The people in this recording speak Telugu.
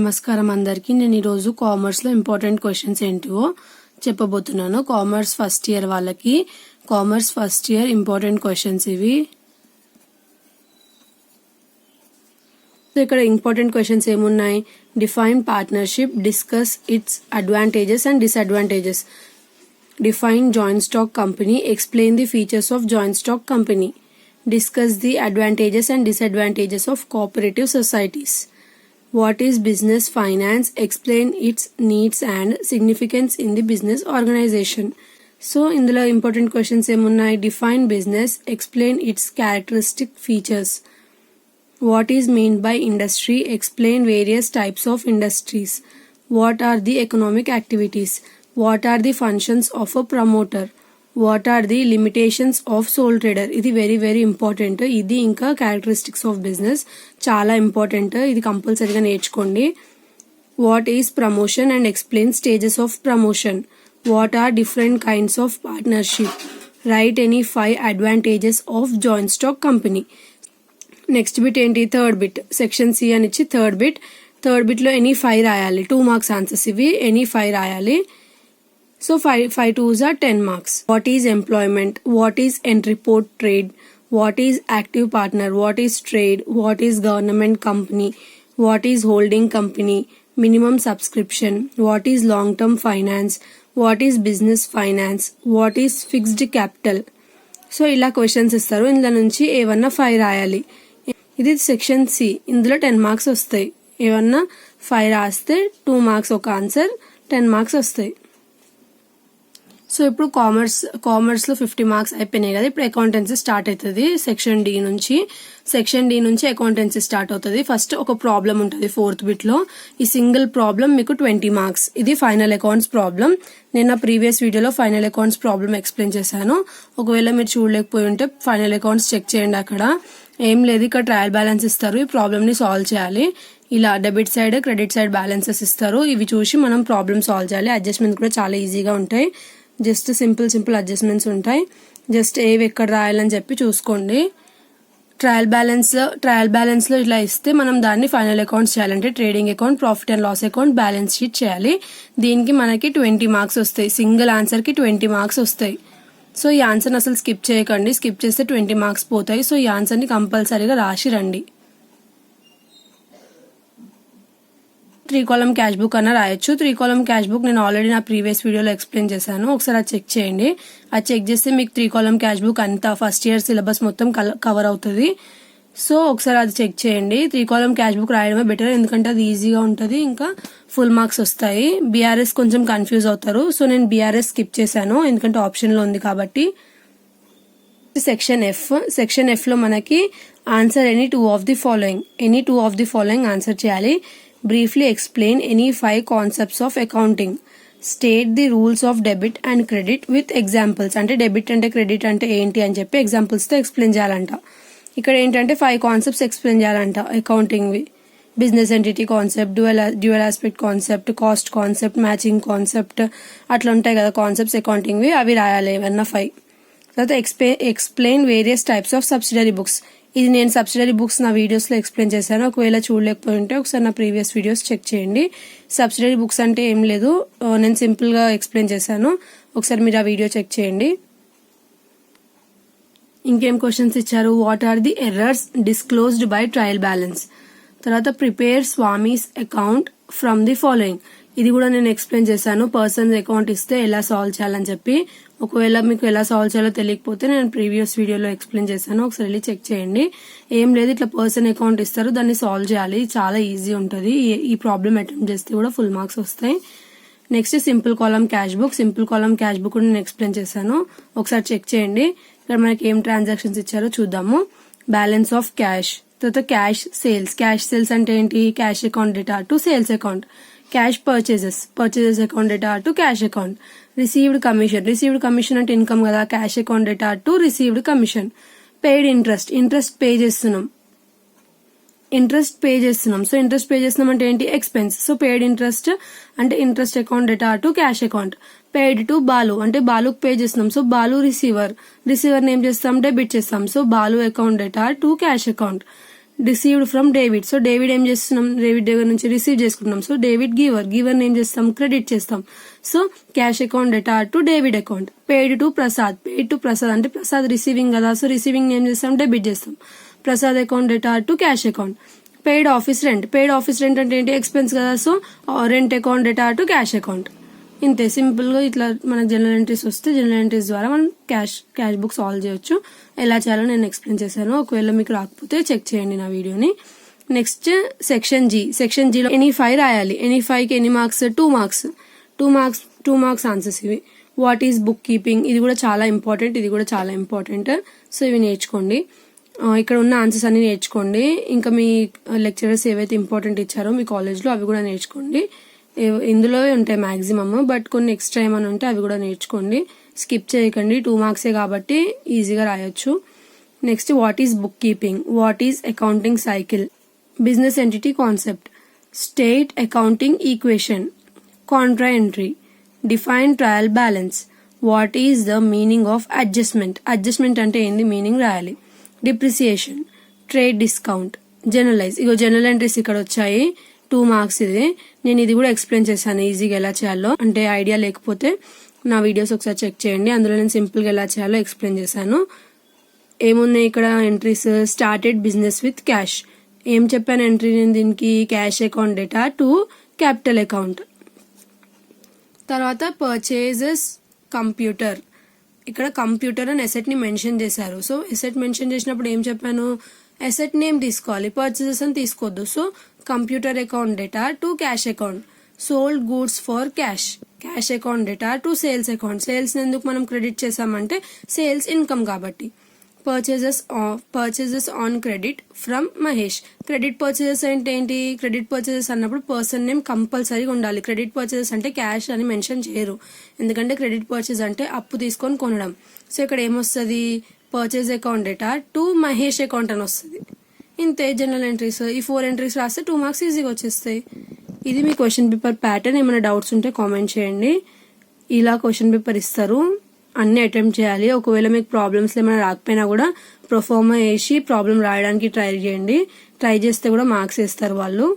నమస్కారం అందరికీ. నేను ఈరోజు కామర్స్లో ఇంపార్టెంట్ క్వశ్చన్స్ ఏంటివో చెప్పబోతున్నాను. కామర్స్ ఫస్ట్ ఇయర్ వాళ్ళకి commerce first year important questions ఇవి. ఇక్కడ ఇంపార్టెంట్ క్వశ్చన్స్ ఏమున్నాయి? Define partnership, discuss it's advantages and disadvantages. Define joint stock company, explain the features of joint stock company. Discuss the advantages and disadvantages of cooperative societies. What is business finance? Explain its needs and significance in the business organization. So, ఇందులో important questions ఏమున్నాయి? Define business, explain its characteristic features. What is meant by industry? Explain various types of industries. What are the economic activities? What are the functions of a promoter? What are the limitations of sole trader. ఇది వెరీ వెరీ ఇంపార్టెంట్. ఇది ఇంకా క్యారెక్టరిస్టిక్స్ ఆఫ్ బిజినెస్ చాలా ఇంపార్టెంట్. ఇది కంపల్సరీగా నేర్చుకోండి. What is promotion and explain stages of promotion. What are different kinds of partnership. Write any 5 advantages of joint stock company. Next bit ఏంటి? Third bit. సెక్షన్ సి అని ఇచ్చి థర్డ్ బిట్ లో ఎనీ 5 రాయాలి. 2 మార్క్స్ ఆన్సర్స్ ఇవి. ఎనీ 5 రాయాలి. So 5 2s are 10 marks. What is employment? What is entry port trade? What is active partner? What is trade? What is government company? What is holding company? Minimum subscription. What is long-term finance? What is business finance? What is fixed capital? So ఇలా క్వశ్చన్స్ ఇస్తారు. ఇందులో నుంచి ఏమన్నా 5 రాయాలి. ఇది సెక్షన్ సి. ఇందులో 10 మార్క్స్ వస్తాయి. ఏమన్నా 5 రాస్తే 2 మార్క్స్ ఒక ఆన్సర్, 10 మార్క్స్ వస్తాయి. సో ఇప్పుడు కామర్స్ లో 50 మార్క్స్ అయిపోయినాయి కదా. ఇప్పుడు అకౌంటెన్సీ స్టార్ట్ అవుతుంది. సెక్షన్ డి నుంచి అకౌంటెన్సీ స్టార్ట్ అవుతుంది. ఫస్ట్ ఒక ప్రాబ్లం ఉంటుంది 4th బిట్ లో. ఈ సింగిల్ ప్రాబ్లం మీకు 20 మార్క్స్. ఇది ఫైనల్ అకౌంట్స్ ప్రాబ్లం. నేను నా ప్రీవియస్ వీడియోలో ఫైనల్ అకౌంట్స్ ప్రాబ్లం ఎక్స్ప్లెయిన్ చేశాను. ఒకవేళ మీరు చూడలేకపోయి ఉంటే ఫైనల్ అకౌంట్స్ చెక్ చేయండి. అక్కడ ఏం లేదు, ఇక్కడ ట్రయల్ బ్యాలెన్స్ ఇస్తారు. ఈ ప్రాబ్లమ్ ని సాల్వ్ చేయాలి. ఇలా debit side, credit side balances ఇస్తారు. ఇవి చూసి మనం ప్రాబ్లమ్ సాల్వ్ చేయాలి. అడ్జస్ట్మెంట్ కూడా చాలా ఈజీగా ఉంటాయి. జస్ట్ సింపుల్ అడ్జస్ట్మెంట్స్ ఉంటాయి. జస్ట్ ఏవి ఎక్కడ రాయాలని చెప్పి చూసుకోండి. ట్రయల్ బ్యాలెన్స్ లో ఇట్లా ఇస్తే మనం దాన్ని ఫైనల్ అకౌంట్స్ చేయాలంటే trading account, profit and loss account, balance sheet చేయాలి. దీనికి మనకి 20 మార్క్స్ వస్తాయి. సింగిల్ ఆన్సర్ కి 20 మార్క్స్ వస్తాయి. సో ఈ ఆన్సర్ అసలు స్కిప్ చేయకండి. స్కిప్ చేస్తే 20 మార్క్స్ పోతాయి. సో ఈ ఆన్సర్ ని కంపల్సరీగా రాసి రండి. 3 కాలమ్ క్యాష్ బుక్ అన్న రాయొచ్చు. 3 కాలమ్ క్యాష్ బుక్ నేను ఆల్రెడీ నా ప్రీవియస్ వీడియోలో ఎక్స్ప్లెయిన్ చేశాను. ఒకసారి అది చెక్ చేయండి. అది చెక్ చేస్తే మీకు 3 కాలమ్ క్యాష్ బుక్ అంతా ఫస్ట్ ఇయర్ సిలబస్ మొత్తం కవర్ అవుతుంది. సో ఒకసారి అది చెక్ చేయండి. 3 కాలమ్ క్యాష్ బుక్ రాయడమే బెటర్, ఎందుకంటే అది ఈజీగా ఉంటుంది. ఇంకా ఫుల్ మార్క్స్ వస్తాయి. బీఆర్ఎస్ కొంచెం కన్ఫ్యూజ్ అవుతారు. సో నేను బీఆర్ఎస్ స్కిప్ చేశాను, ఎందుకంటే ఆప్షన్ లో ఉంది కాబట్టి. సెక్షన్ ఎఫ్ లో మనకి answer any two of the following answer చేయాలి. Briefly explain any 5 concepts of accounting. State the rules of debit and credit with examples. అంటే డెబిట్ అంటే క్రెడిట్ అంటే ఏంటి అని చెప్పి ఎగ్జాంపుల్స్ తో ఎక్స్ప్లెయిన్ చేయాలంట. ఇక్కడ ఏంటంటే 5 కాన్సెప్ట్స్ ఎక్స్ప్లెయిన్ చేయాలంట అకౌంటింగ్ వి. Business entity concept, dual aspect concept, cost concept, matching concept, అట్లా ఉంటాయి కదా కాన్సెప్ట్స్ అకౌంటింగ్ వి. అవి రాయాలి ఏమన్నా 5. తర్వాత explain various types of subsidiary books. ఇది నేను సబ్సిడరీ బుక్స్ నా వీడియోస్ లో ఎక్స్ప్లెయిన్ చేశాను. ఒకవేళ చూడలేకపోయి ఉంటే ఒకసారి నా ప్రీవియస్ వీడియోస్ చెక్ చేయండి. సబ్సిడరీ బుక్స్ అంటే ఏం లేదు, నేను సింపుల్ గా ఎక్స్ప్లెయిన్ చేశాను. ఒకసారి మీరు ఆ వీడియో చెక్ చేయండి. ఇంకేం క్వశ్చన్స్ ఇచ్చారు? What are the errors disclosed by trial balance. తర్వాత prepare Swamy's account from the following. ఇది కూడా నేను ఎక్స్ప్లెయిన్ చేశాను. పర్సన్స్ అకౌంట్ ఇస్తే ఎలా సాల్వ్ చేయాలని చెప్పి. ఒకవేళ మీకు ఎలా సాల్వ్ చేయాలో తెలియకపోతే నేను ప్రీవియస్ వీడియోలో ఎక్స్ప్లెయిన్ చేశాను. ఒకసారి వెళ్ళి చెక్ చేయండి. ఏం లేదు, ఇట్లా పర్సన్ అకౌంట్ ఇస్తారు, దాన్ని సాల్వ్ చేయాలి. చాలా ఈజీ ఉంటుంది. ఈ ప్రాబ్లం అటెంప్ట్ చేస్తే కూడా ఫుల్ మార్క్స్ వస్తాయి. Next simple column cash book కూడా నేను ఎక్స్ప్లెయిన్ చేశాను. ఒకసారి చెక్ చేయండి. ఇక్కడ మనకి ఏం ట్రాన్సాక్షన్స్ ఇచ్చారో చూద్దాము. బ్యాలెన్స్ ఆఫ్ క్యాష్, తర్వాత క్యాష్ సేల్స్ అంటే ఏంటి? Cash account data to sales account. Cash purchases account data to cash account. Received commission అంటే ఇన్కమ్ కదా. Cash account data to received commission. Paid interest pay చేస్తున్నాం. సో ఇంట్రెస్ట్ పే చేస్తున్నాం అంటే ఏంటి? ఎక్స్పెన్స్. సో పెయిడ్ ఇంట్రెస్ట్ అంటే interest account data to cash account. Paid to Balu అంటే బాలుకు పే చేస్తున్నాం. సో బాలు రిసీవర్ ఏం చేస్తాం? డెబిట్ చేస్తాం. So Balu account data to cash account. Received from David. So David ఏం చేస్తున్నాం, డేవిడ్ దగ్గర నుంచి రిసీవ్ చేసుకుంటున్నాం. సో డేవిడ్ గివర్, గివర్ ఏం చేస్తాం, క్రెడిట్ చేస్తాం. So cash account data to David account. Paid to Prasad, paid to Prasad అంటే ప్రసాద్ రిసీవింగ్ కదా, సో రిసీవింగ్ ఏం చేస్తాం, డెబిట్ చేస్తాం. Prasad account data to cash account. Paid office rent, paid office rent అంటే ఏంటి, ఎక్స్పెన్స్ కదా, so rent account data to cash account. ఇంతే సింపుల్ గా ఇట్లా మనకు జనరల్ ఎంట్రీస్ వస్తే జనరల్ ఎంట్రీస్ ద్వారా మనం క్యాష్ బుక్ సాల్వ్ చేయొచ్చు. ఎలా చేయాలో నేను ఎక్స్ప్లెయిన్ చేశాను. ఒకవేళ మీకు రాకపోతే చెక్ చేయండి నా వీడియోని. Next section G. సెక్షన్ జీలో ఎనీ 5 రాయాలి. ఎనీ 5కి ఎన్ని మార్క్స్, 2 మార్క్స్. 2 మార్క్స్ ఆన్సర్స్ ఇవి. వాట్ ఈస్ బుక్ కీపింగ్, ఇది కూడా చాలా ఇంపార్టెంట్. సో ఇవి నేర్చుకోండి. ఇక్కడ ఉన్న ఆన్సర్స్ అన్ని నేర్చుకోండి. ఇంకా మీ లెక్చరర్స్ ఏవైతే ఇంపార్టెంట్ ఇచ్చారో మీ కాలేజ్లో అవి కూడా నేర్చుకోండి. ఇందులో ఉంటాయి మాక్సిమమ్, బట్ కొన్ని ఎక్స్ట్రా ఏమైనా ఉంటే అవి కూడా నేర్చుకోండి. స్కిప్ చేయకండి, 2 మార్క్సే కాబట్టి ఈజీగా రాయొచ్చు. Next what is bookkeeping, what is accounting cycle, business entity concept, state accounting equation, contra entry, define trial balance, what is the meaning of adjustment, adjustment అంటే ఏంది మీనింగ్ రాయాలి. Depreciation, trade discount, journalise. ఇగో జనరల్ ఎంట్రీస్ ఇక్కడ వచ్చాయి, 2 మార్క్స్ ఇది. నేను ఇది కూడా ఎక్స్ప్లెయిన్ చేశాను ఈజీగా ఎలా చేయాలో. అంటే ఐడియా లేకపోతే నా వీడియోస్ ఒకసారి చెక్ చేయండి, అందులో నేను సింపుల్ గా ఎలా చేయాలో ఎక్స్ప్లెయిన్ చేశాను. ఏమున్నాయి ఇక్కడ entries, started business with cash. ఏం చెప్పాను ఎంట్రీ నేను దీనికి, cash account data to capital account. తర్వాత పర్చేజెస్ కంప్యూటర్. ఇక్కడ కంప్యూటర్ అని ఎసెట్ ని మెన్షన్ చేశారు. సో ఎసెట్ మెన్షన్ చేసినప్పుడు ఏం చెప్పాను, ఎసెట్ నేమ్ తీసుకోవాలి, పర్చేజెస్ అని తీసుకోవద్దు. So computer account data to cash account. Sold goods for cash, cash account data to sales account. Sales ఎందుకు మనం క్రెడిట్ చేసామంటే సేల్స్ ఇన్కమ్ కాబట్టి. Purchases on credit from Mahesh. Credit purchases అంటే ఏంటి, క్రెడిట్ పర్చేజెస్ అన్నప్పుడు పర్సన్ నేమ్ కంపల్సరీగా ఉండాలి. క్రెడిట్ పర్చేజెస్ అంటే క్యాష్ అని మెన్షన్ చేయరు, ఎందుకంటే క్రెడిట్ పర్చేజ్ అంటే అప్పు తీసుకొని కొనడం. సో ఇక్కడ ఏమొస్తుంది, purchase account data to Mahesh account అని వస్తుంది. ఇంతే జనరల్ ఎంట్రీస్. ఈ 4 ఎంట్రీస్ రాస్తే 2 మార్క్స్ ఈజీగా వచ్చేస్తాయి. ఇది మీ క్వశ్చన్ పేపర్ ప్యాటర్న్. ఏమైనా డౌట్స్ ఉంటే కామెంట్ చేయండి. ఇలా క్వశ్చన్ పేపర్ ఇస్తారు, అన్ని అటెంప్ట్ చేయాలి. ఒకవేళ మీకు ప్రాబ్లమ్స్ ఏమైనా రాకపోయినా కూడా ప్రొఫార్మా వేసి ప్రాబ్లం రాయడానికి ట్రై చేయండి. ట్రై చేస్తే కూడా మార్క్స్ వేస్తారు వాళ్ళు.